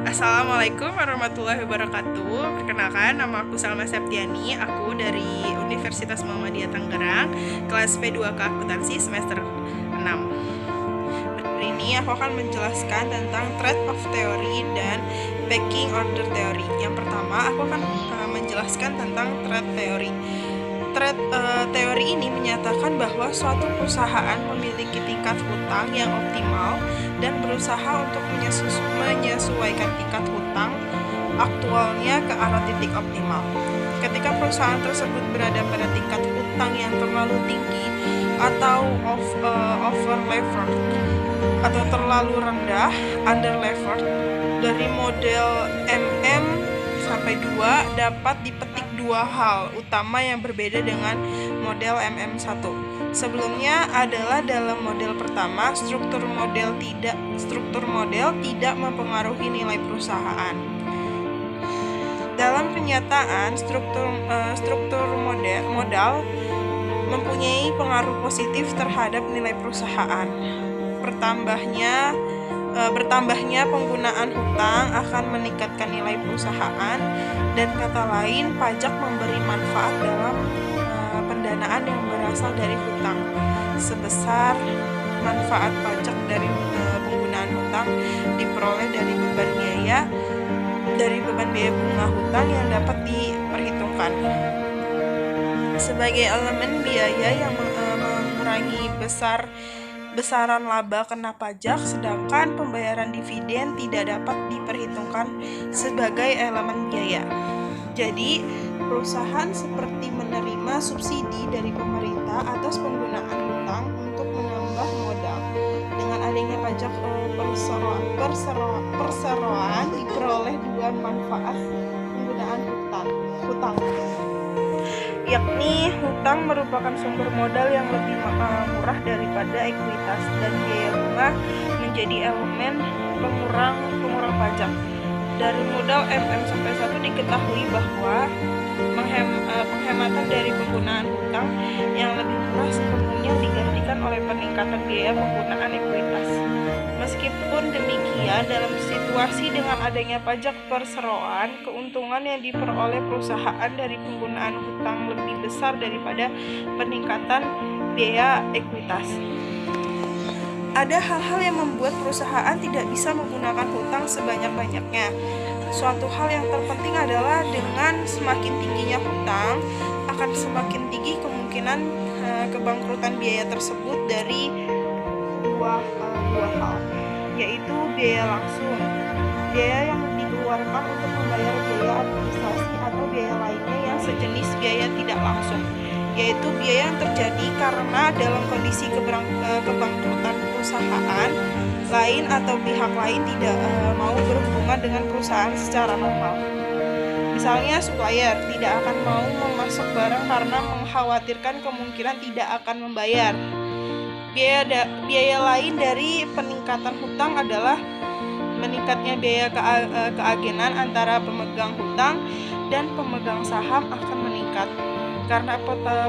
Assalamualaikum warahmatullahi wabarakatuh. Perkenalkan, nama aku Salma Septiani. Aku dari Universitas Muhammadiyah Tangerang, kelas P2K Akuntansi semester 6. Hari ini aku akan menjelaskan tentang Trade of Theory dan Pecking Order Theory. Yang pertama, aku akan menjelaskan tentang Trade Theory. Trade teori ini menyatakan bahwa suatu perusahaan memiliki tingkat hutang yang optimal dan berusaha untuk menyesuaikan tingkat hutang aktualnya ke arah titik optimal. Ketika perusahaan tersebut berada pada tingkat hutang yang terlalu tinggi atau over levered atau terlalu rendah, under levered, dari model MM sampai 2 dapat dipetik dua hal utama yang berbeda dengan model MM1. Sebelumnya adalah dalam model pertama, struktur model tidak mempengaruhi nilai perusahaan. Dalam kenyataan, struktur modal mempunyai pengaruh positif terhadap nilai perusahaan. Bertambahnya penggunaan hutang akan meningkatkan nilai perusahaan, dan kata lain, pajak memberi manfaat dalam pendanaan yang berasal dari hutang, sebesar manfaat pajak dari penggunaan hutang diperoleh dari beban biaya bunga hutang yang dapat diperhitungkan. Sebagai elemen biaya yang mengurangi besaran laba kena pajak, sedangkan pembayaran dividen tidak dapat diperhitungkan sebagai elemen biaya. Jadi, perusahaan seperti menerima subsidi dari pemerintah atas penggunaan hutang untuk menambah modal. Dengan adanya pajak perseroan diperoleh dua manfaat penggunaan hutang, yakni hutang merupakan sumber modal yang lebih murah daripada ekuitas, dan biaya bunga menjadi elemen pengurang pajak. Dari modal MM1 diketahui bahwa penghematan dari penggunaan hutang yang lebih murah sepenuhnya digantikan oleh peningkatan biaya penggunaan ekuitas. Meskipun demikian, dalam situasi dengan adanya pajak perseroan, keuntungan yang diperoleh perusahaan dari penggunaan hutang lebih besar daripada peningkatan biaya ekuitas. Ada hal-hal yang membuat perusahaan tidak bisa menggunakan hutang sebanyak-banyaknya. Suatu hal yang terpenting adalah dengan semakin tingginya hutang, akan semakin tinggi kemungkinan kebangkrutan biaya tersebut dari dua hal, yaitu biaya langsung, biaya yang dikeluarkan untuk membayar biaya administrasi, atau biaya lainnya yang sejenis biaya tidak langsung, yaitu biaya yang terjadi karena dalam kondisi kebangkrutan perusahaan lain atau pihak lain tidak mau berhubungan dengan perusahaan secara normal. Misalnya, supplier tidak akan mau memasok barang karena mengkhawatirkan kemungkinan tidak akan membayar. Biaya lain dari peningkatan hutang adalah meningkatnya biaya keagenan antara pemegang hutang dan pemegang saham akan meningkat. Karena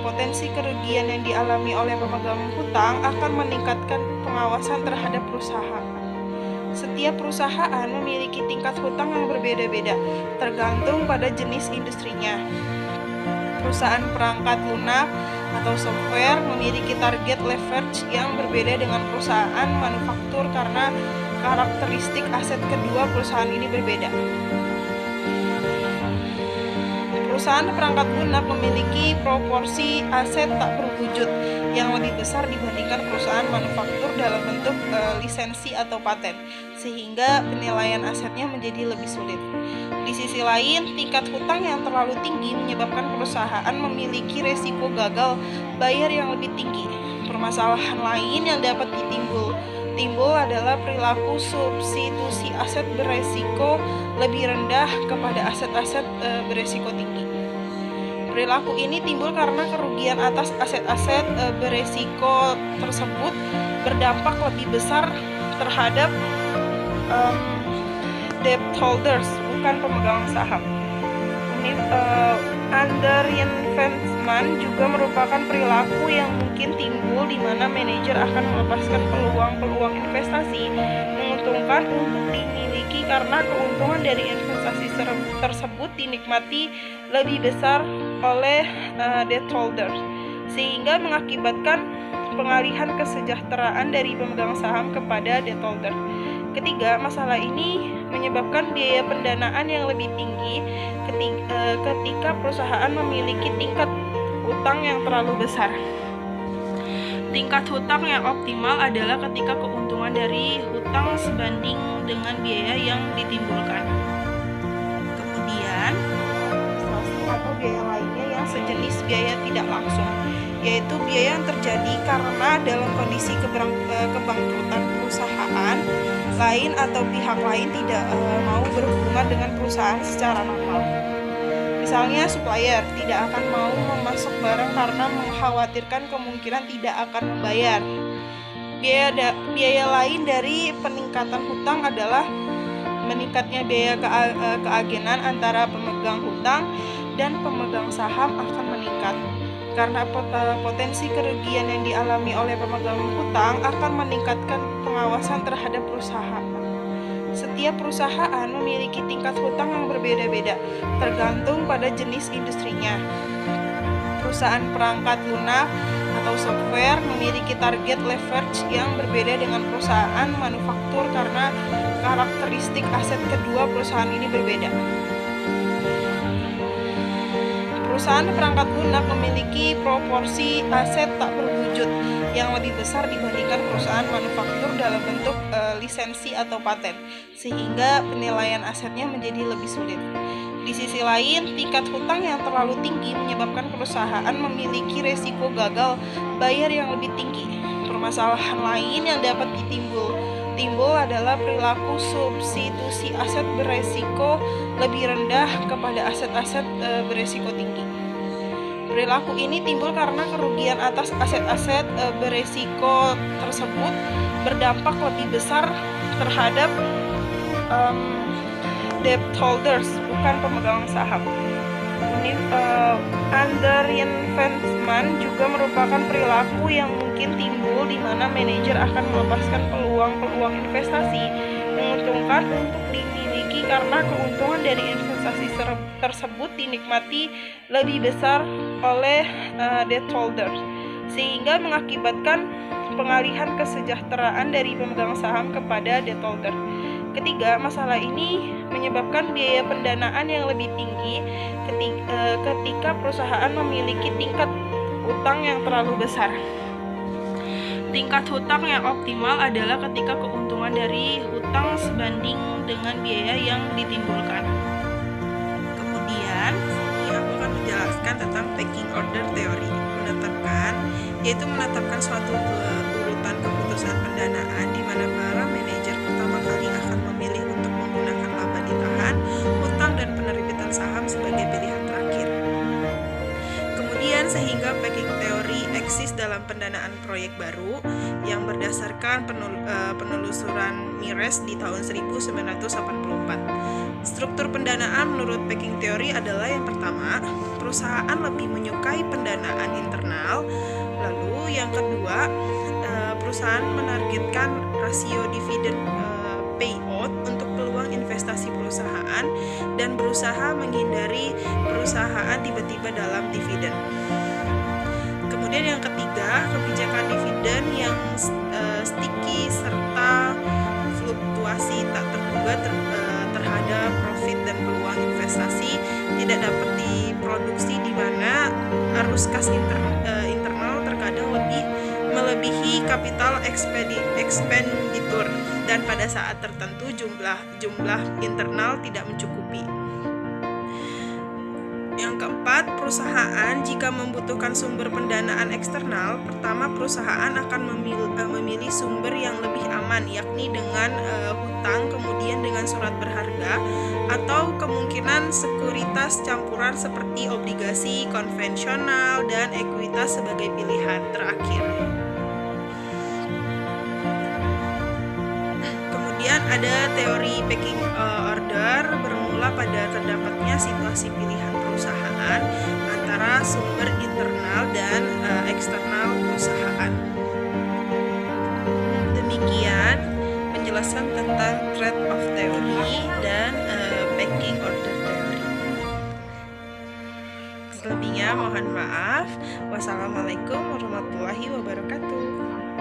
potensi kerugian yang dialami oleh pemegang hutang akan meningkatkan pengawasan terhadap perusahaan. Setiap perusahaan memiliki tingkat hutang yang berbeda-beda, tergantung pada jenis industrinya. Perusahaan perangkat lunak atau software memiliki target leverage yang berbeda dengan perusahaan manufaktur karena karakteristik aset kedua perusahaan ini berbeda. Perusahaan perangkat lunak memiliki proporsi aset tak berwujud yang lebih besar dibandingkan perusahaan manufaktur dalam bentuk lisensi atau paten, sehingga penilaian asetnya menjadi lebih sulit. Di sisi lain, tingkat hutang yang terlalu tinggi menyebabkan perusahaan memiliki resiko gagal bayar yang lebih tinggi. Permasalahan lain yang dapat timbul adalah perilaku substitusi aset beresiko lebih rendah kepada aset-aset beresiko tinggi. Perilaku ini timbul karena kerugian atas aset-aset beresiko tersebut berdampak lebih besar terhadap debt holders, bukan pemegang saham. Underinvestment juga merupakan perilaku yang mungkin timbul di mana manajer akan melepaskan peluang-peluang investasi menguntungkan untuk dimiliki karena keuntungan dari investasi tersebut dinikmati lebih besar oleh debt holders, sehingga mengakibatkan pengalihan kesejahteraan dari pemegang saham kepada debt holder. Ketiga, masalah ini menyebabkan biaya pendanaan yang lebih tinggi ketika perusahaan memiliki tingkat hutang yang terlalu besar. Tingkat hutang yang optimal adalah ketika keuntungan dari hutang sebanding dengan biaya yang ditimbulkan. Kemudian, atau biaya lainnya yang sejenis biaya tidak langsung, yaitu biaya yang terjadi karena dalam kondisi kebangkrutan perusahaan lain atau pihak lain tidak mau berhubungan dengan perusahaan secara normal. Misalnya, supplier tidak akan mau memasok barang karena mengkhawatirkan kemungkinan tidak akan membayar. Biaya lain dari peningkatan hutang adalah meningkatnya biaya keagenan antara pemegang hutang dan pemegang saham akan meningkat. Karena potensi kerugian yang dialami oleh pemegang hutang akan meningkatkan pengawasan terhadap perusahaan. Setiap perusahaan memiliki tingkat hutang yang berbeda-beda, tergantung pada jenis industrinya. Perusahaan perangkat lunak atau software memiliki target leverage yang berbeda dengan perusahaan manufaktur karena karakteristik aset kedua perusahaan ini berbeda. Perusahaan perangkat lunak memiliki proporsi aset tak berwujud yang lebih besar dibandingkan perusahaan manufaktur dalam bentuk lisensi atau paten, sehingga penilaian asetnya menjadi lebih sulit. Di sisi lain, tingkat hutang yang terlalu tinggi menyebabkan perusahaan memiliki resiko gagal bayar yang lebih tinggi. Permasalahan lain yang dapat timbul adalah perilaku substitusi aset beresiko lebih rendah kepada aset-aset beresiko tinggi. Perilaku ini timbul karena kerugian atas aset-aset beresiko tersebut berdampak lebih besar terhadap debt holders, bukan pemegang saham. Underinvestment juga merupakan perilaku yang mungkin timbul di mana manajer akan melepaskan peluang investasi menguntungkan untuk dimiliki karena keuntungan dari investasi tersebut dinikmati lebih besar oleh debt holders, sehingga mengakibatkan pengalihan kesejahteraan dari pemegang saham kepada debt holder. Ketiga, masalah ini menyebabkan biaya pendanaan yang lebih tinggi ketika perusahaan memiliki tingkat hutang yang terlalu besar. Tingkat hutang yang optimal adalah ketika keuntungan dari hutang sebanding dengan biaya yang ditimbulkan. Kemudian, ini aku akan menjelaskan tentang pecking order teori. Yaitu menetapkan suatu urutan keputusan pendanaan di mana para manajer pertama kali akan memilih untuk menggunakan laba ditahan, hutang, dan penerbitan saham sebagai pilihan terakhir. Kemudian sehingga pecking teori eksis dalam pendanaan proyek baru yang berdasarkan penelusuran Mires di tahun 1984. Struktur pendanaan menurut pecking teori adalah yang pertama, perusahaan lebih menyukai pendanaan internal. Lalu yang kedua, perusahaan menargetkan rasio dividen payout untuk peluang investasi perusahaan dan berusaha menghindari perusahaan tiba-tiba dalam dividen. Kemudian yang ketiga, kebijakan dividen yang sticky serta fluktuasi tak terduga terhadap profit dan peluang investasi tidak dapat diproduksi di mana arus kas internal terkadang melebihi kapital expenditure dan pada saat tertentu jumlah internal tidak mencukupi. Yang keempat, perusahaan jika membutuhkan sumber pendanaan eksternal, pertama perusahaan akan memilih sumber yang lebih aman, yakni dengan hutang, kemudian dengan surat berharga, atau kemungkinan sekuritas campuran seperti obligasi konvensional dan ekuitas sebagai pilihan terakhir. Kemudian ada teori pecking order bermula pada terdapatnya situasi pilihan perusahaan antara sumber internal dan eksternal perusahaan. Demikian penjelasan tentang thread of theory dan backing order theory. Selebihnya mohon maaf. Wassalamualaikum warahmatullahi wabarakatuh.